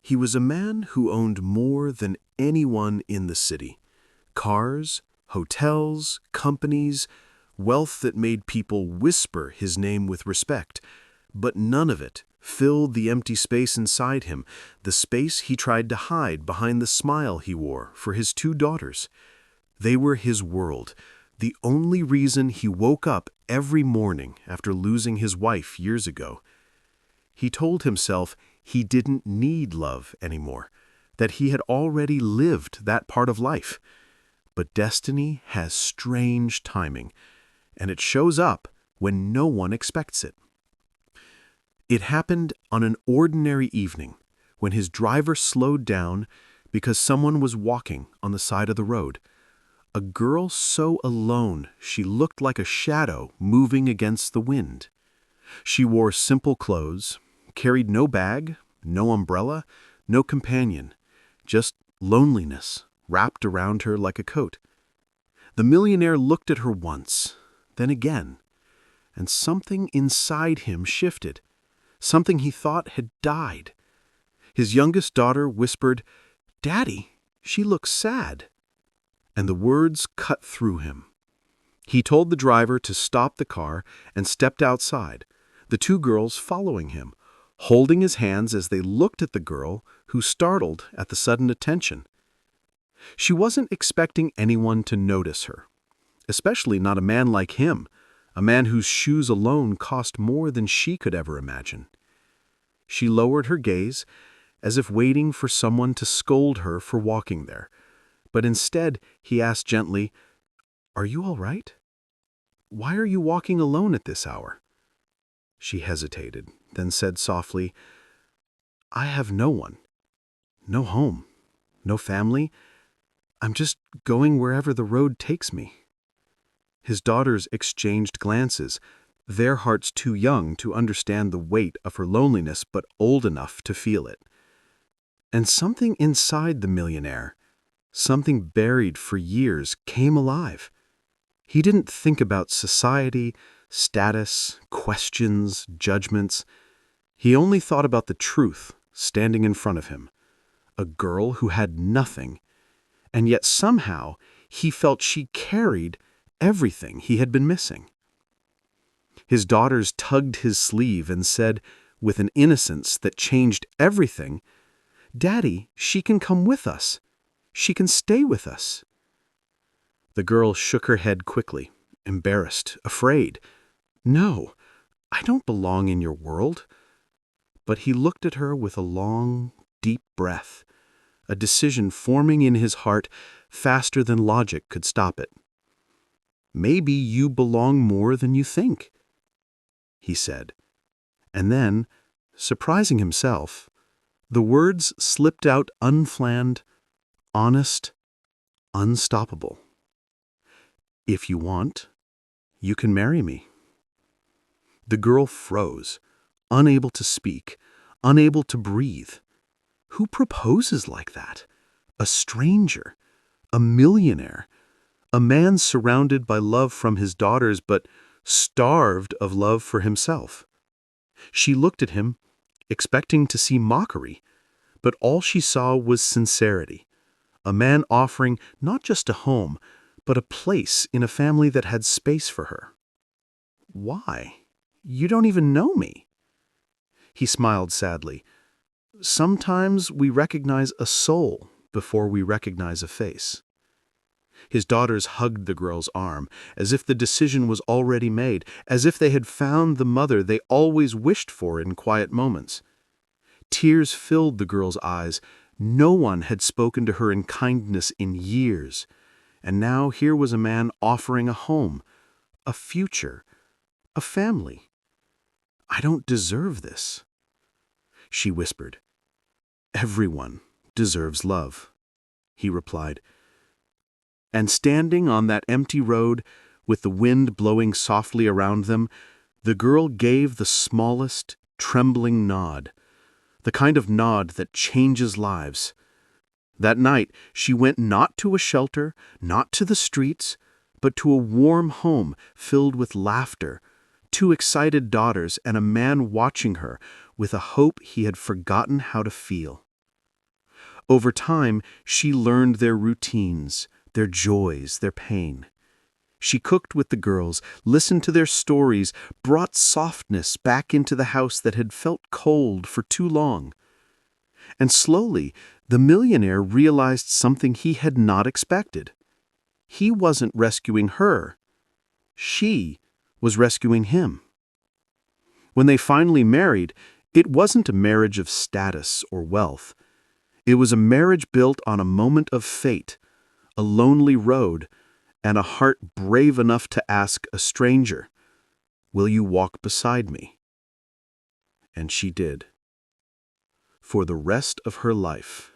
He was a man who owned more than anyone in the city. Cars, hotels, companies, wealth that made people whisper his name with respect. But none of it filled the empty space inside him, the space he tried to hide behind the smile he wore for his two daughters. They were his world, the only reason he woke up every morning after losing his wife years ago. He told himself he didn't need love anymore, that he had already lived that part of life. But destiny has strange timing, and it shows up when no one expects it. It happened on an ordinary evening when his driver slowed down because someone was walking on the side of the road. A girl so alone she looked like a shadow moving against the wind. She wore simple clothes, carried no bag, no umbrella, no companion, just loneliness wrapped around her like a coat. The millionaire looked at her once, then again, and something inside him shifted, something he thought had died. His youngest daughter whispered, "Daddy, she looks sad." And the words cut through him. He told the driver to stop the car and stepped outside, the two girls following him, holding his hands as they looked at the girl, who startled at the sudden attention. She wasn't expecting anyone to notice her, especially not a man like him, a man whose shoes alone cost more than she could ever imagine. She lowered her gaze, as if waiting for someone to scold her for walking there, but instead he asked gently, "Are you all right? Why are you walking alone at this hour?" She hesitated, then said softly, "I have no one, no home, no family. I'm just going wherever the road takes me." His daughters exchanged glances, their hearts too young to understand the weight of her loneliness but old enough to feel it. And something inside the millionaire, something buried for years, came alive. He didn't think about society, status, questions, judgments. He only thought about the truth standing in front of him, a girl who had nothing, and yet somehow he felt she carried everything he had been missing. His daughters tugged his sleeve and said, with an innocence that changed everything, "Daddy, she can come with us. She can stay with us." The girl shook her head quickly, embarrassed, afraid. "No, I don't belong in your world." But he looked at her with a long, deep breath, a decision forming in his heart faster than logic could stop it. "Maybe you belong more than you think," he said. And then, surprising himself, the words slipped out unplanned, honest, unstoppable. "If you want, you can marry me." The girl froze, unable to speak, unable to breathe. Who proposes like that? A stranger, a millionaire, a man surrounded by love from his daughters but starved of love for himself. She looked at him, expecting to see mockery, but all she saw was sincerity, a man offering not just a home, but a place in a family that had space for her. "Why? You don't even know me." He smiled sadly. "Sometimes we recognize a soul before we recognize a face." His daughters hugged the girl's arm, as if the decision was already made, as if they had found the mother they always wished for in quiet moments. Tears filled the girl's eyes. No one had spoken to her in kindness in years, and now here was a man offering a home, a future, a family. "I don't deserve this." She whispered. "Everyone deserves love," he replied. And standing on that empty road, with the wind blowing softly around them, the girl gave the smallest, trembling nod, the kind of nod that changes lives. That night, she went not to a shelter, not to the streets, but to a warm home filled with laughter, two excited daughters, and a man watching her with a hope he had forgotten how to feel. Over time, she learned their routines, their joys, their pain. She cooked with the girls, listened to their stories, brought softness back into the house that had felt cold for too long. And slowly, the millionaire realized something he had not expected. He wasn't rescuing her. She was rescuing him. When they finally married, it wasn't a marriage of status or wealth. It was a marriage built on a moment of fate, a lonely road, and a heart brave enough to ask a stranger, "Will you walk beside me?" And she did. For the rest of her life.